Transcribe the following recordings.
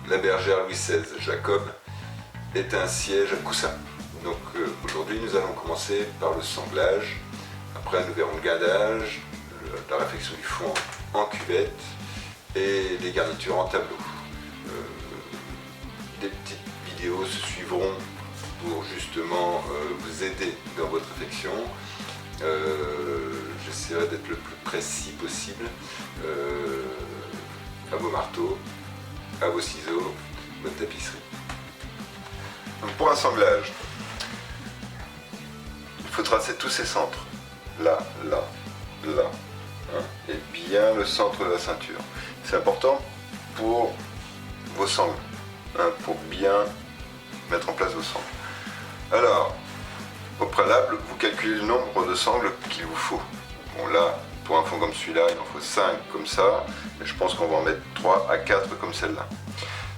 la bergère Louis XVI, Jacob, est un siège à coussin. Donc aujourd'hui nous allons commencer par le sanglage, après nous verrons le guindage, la réfection du fond en cuvette et les garnitures en tableau. Des petites vidéos se suivront pour justement vous aider dans votre réflexion. J'essaierai d'être le plus précis possible à vos marteaux, à vos ciseaux, votre tapisserie. Donc pour un sanglage, il faut tracer tous ces centres. Là, là, là. Hein, et bien le centre de la ceinture. C'est important pour vos sangles, hein, pour bien mettre en place vos sangles. Alors, au préalable, vous calculez le nombre de sangles qu'il vous faut. Bon là, pour un fond comme celui-là, il en faut 5 comme ça, et je pense qu'on va en mettre 3 à 4 comme celle-là.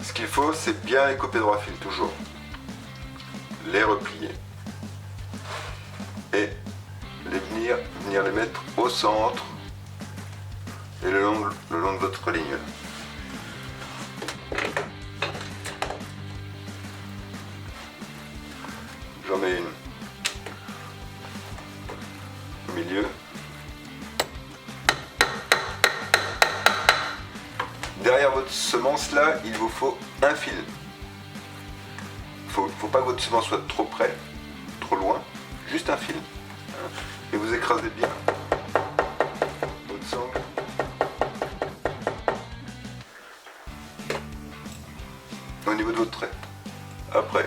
Ce qu'il faut, c'est bien les couper droit fil, toujours. Les replier. Et venir les mettre au centre et le long de votre ligne. J'en mets une au milieu. Derrière votre semence là, il vous faut un fil. Faut pas que votre semence soit trop près, trop loin, juste un fil. Et vous écrasez bien votre sangle. Au niveau de votre trait. Après.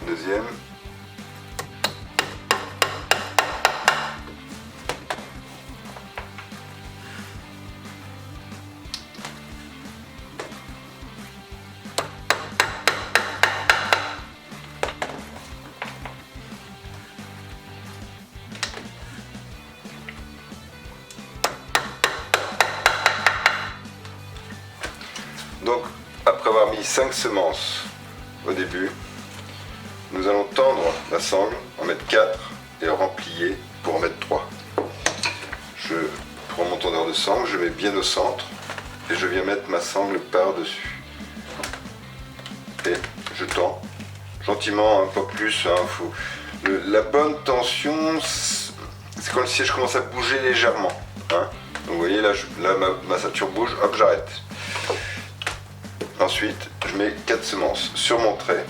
Deuxième. Donc, après avoir mis 5 semences au début, nous allons tendre la sangle, en mettre 4 et remplier pour en mettre 3. Je prends mon tendeur de sangle, je mets bien au centre et je viens mettre ma sangle par-dessus. Et je tends gentiment, un peu plus. Hein, la bonne tension, c'est quand le siège commence à bouger légèrement. Hein. Donc vous voyez, là ma ceinture bouge, hop, j'arrête. Ensuite, je mets 4 semences sur mon trait.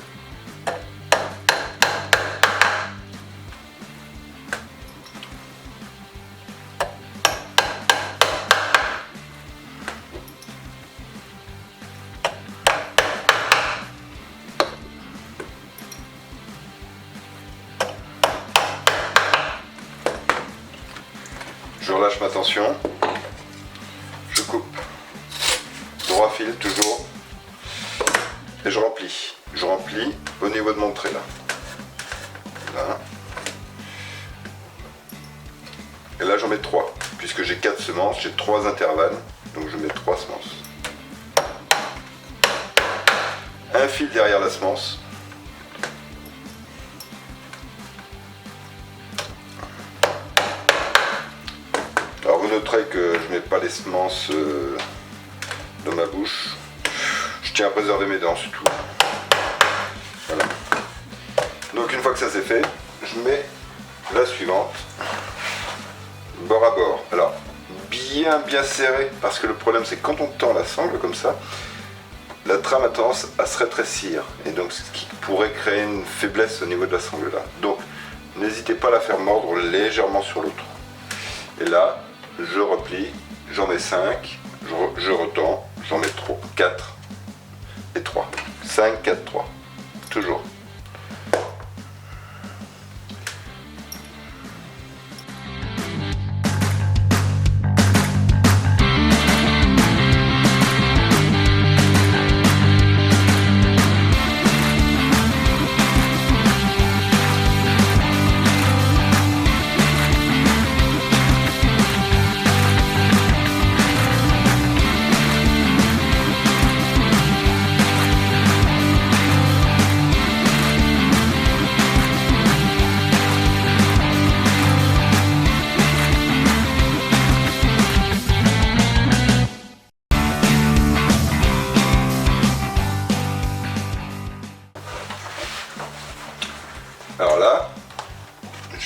Je relâche ma tension. Je coupe. Droit fil toujours. Et je remplis. Je remplis au niveau de mon trait là. Là. Et là j'en mets 3. Puisque j'ai 4 semences, j'ai 3 intervalles. Donc je mets 3 semences. Un fil derrière la semence. Alors vous noterez que je ne mets pas les semences dans ma bouche. Je tiens à préserver mes dents, c'est tout. Voilà. Donc une fois que ça c'est fait, je mets la suivante, bord à bord. Alors bien serré, parce que le problème c'est que quand on tend la sangle comme ça, la trame a tendance à se rétrécir, et donc ce qui pourrait créer une faiblesse au niveau de la sangle là. Donc n'hésitez pas à la faire mordre légèrement sur l'autre. Et là, je replie, j'en mets 5, je retends, j'en mets 4 et 3. 5, 4, 3. Toujours.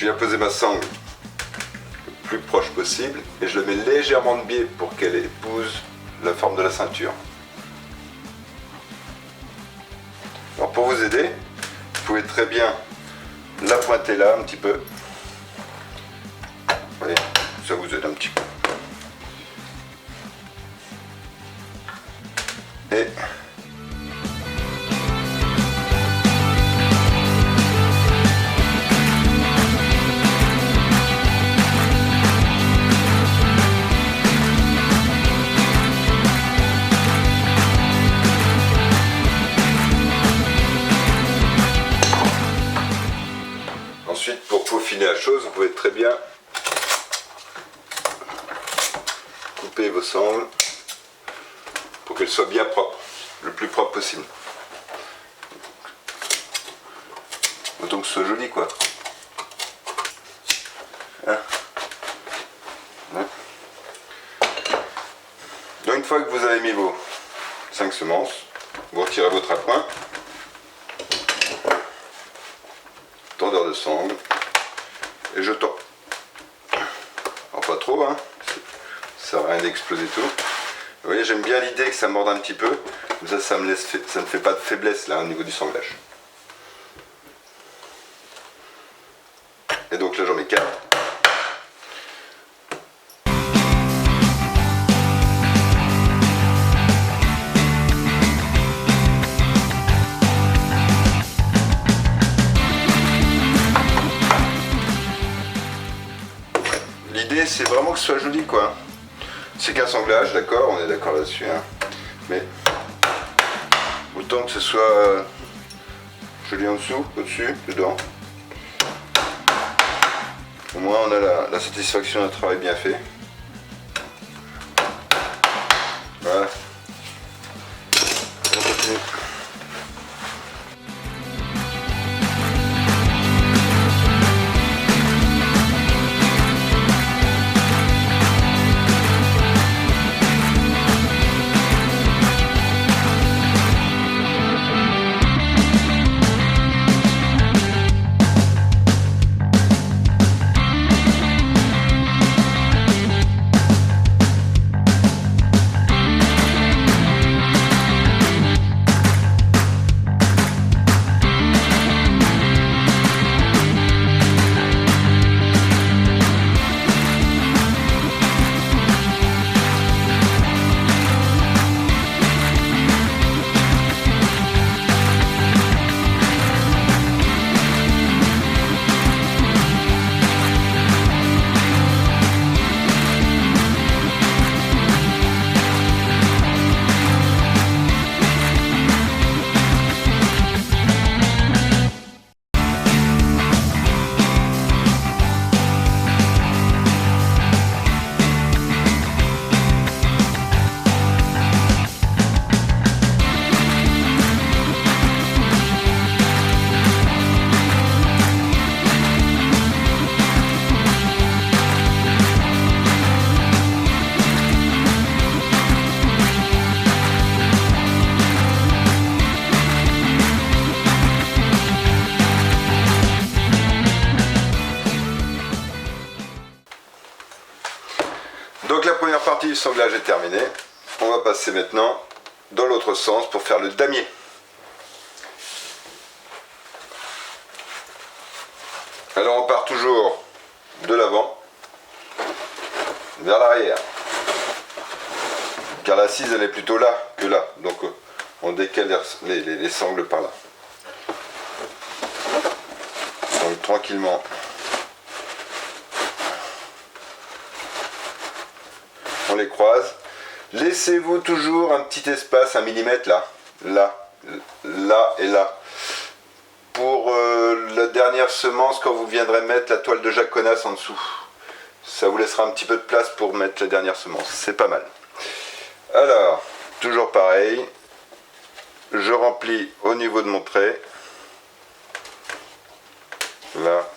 Je viens poser ma sangle le plus proche possible et je le mets légèrement de biais pour qu'elle épouse la forme de la ceinture. Alors pour vous aider, vous pouvez très bien la pointer là un petit peu. Vous voyez, ça vous aide un petit peu. Et ensuite, pour peaufiner la chose, vous pouvez très bien couper vos sangles pour qu'elles soient bien propres, le plus propre possible. Autant que ce soit joli, quoi. Hein? Hein? Donc une fois que vous avez mis vos 5 semences, vous retirez votre appoint, tendeur de sangle, et je tends. Alors pas trop, hein, ça sert à rien d'exploser tout. Vous voyez, j'aime bien l'idée que ça morde un petit peu, comme ça, ça ne fait pas de faiblesse là au niveau du sanglage. Et donc là j'en mets 4. L'idée c'est vraiment que ce soit joli, quoi. C'est qu'un sanglage, d'accord, on est d'accord là-dessus, hein. Mais autant que ce soit joli en dessous, au-dessus, dedans. Au moins on a la satisfaction d'un travail bien fait. Voilà. On continue. Donc la première partie du sanglage est terminée. On va passer maintenant dans l'autre sens pour faire le damier. Alors on part toujours de l'avant vers l'arrière. Car l'assise elle est plutôt là que là. Donc on décale les sangles par là. Donc tranquillement. On les croise. Laissez-vous toujours un petit espace, 1 millimètre là, là et là. Pour la dernière semence, quand vous viendrez mettre la toile de jaconas en dessous. Ça vous laissera un petit peu de place pour mettre la dernière semence. C'est pas mal. Alors, toujours pareil. Je remplis au niveau de mon trait. Là.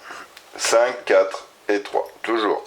5, 4 et 3. Toujours.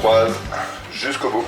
froide jusqu'au bout.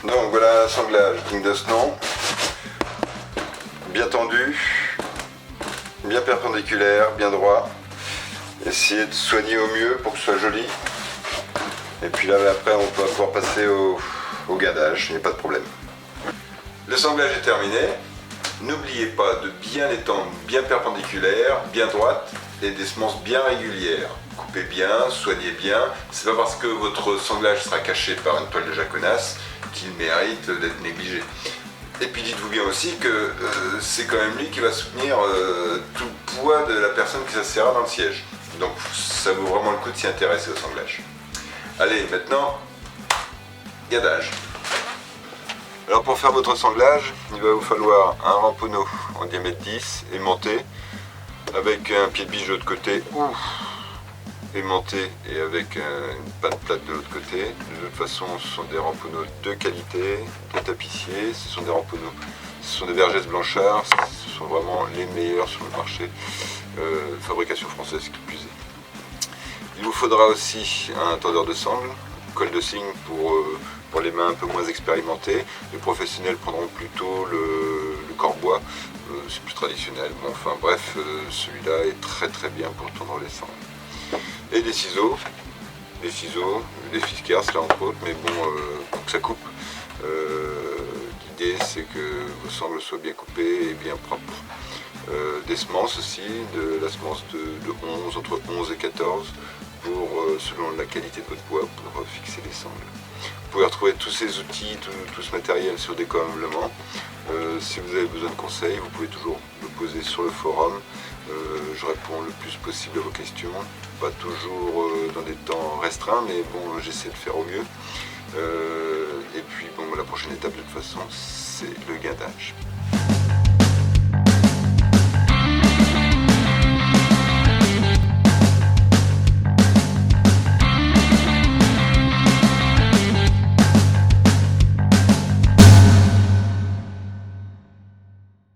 Donc voilà un assemblage digne de ce nom, bien tendu, bien perpendiculaire, bien droit. Essayez de soigner au mieux pour que ce soit joli. Et puis là après on peut pouvoir passer au guindage, il n'y a pas de problème. L'assemblage est terminé. N'oubliez pas de bien étendre, bien perpendiculaire, bien droite et des semences bien régulières. Coupez bien, soignez bien. C'est pas parce que votre sanglage sera caché par une toile de jaconas qu'il mérite d'être négligé. Et puis dites-vous bien aussi que c'est quand même lui qui va soutenir tout le poids de la personne qui s'assiera dans le siège. Donc ça vaut vraiment le coup de s'y intéresser au sanglage. Allez, maintenant, guindage. Alors pour faire votre sanglage, il va vous falloir un ramponneau en diamètre 10 aimanté, avec un pied de biche de l'autre côté, ou aimanté et avec une panne plate de l'autre côté. De toute façon, ce sont des ramponneaux de qualité, de tapissier, ce sont des ramponneaux, ce sont des Vergès Blanchard, ce sont vraiment les meilleurs sur le marché, fabrication française qui plus est. Il vous faudra aussi un tendeur de sangle, colle de cygne pour les mains un peu moins expérimentées. Les professionnels prendront plutôt le corbois, c'est plus traditionnel. Bon, enfin bref, celui-là est très bien pour tondre les sangles. Et des ciseaux, des Fiskars là entre autres, mais bon, pour que ça coupe. L'idée c'est que vos sangles soient bien coupées et bien propres. Des semences aussi, de la semence de 11, entre 11 et 14, pour, selon la qualité de votre bois, pour fixer les sangles. Vous pouvez retrouver tous ces outils, tout ce matériel sur Déco-Ameublement. Si vous avez besoin de conseils, vous pouvez toujours me poser sur le forum. Je réponds le plus possible à vos questions, pas toujours dans des temps restreints, mais bon, j'essaie de faire au mieux. Et puis bon, la prochaine étape de toute façon, c'est le guindage.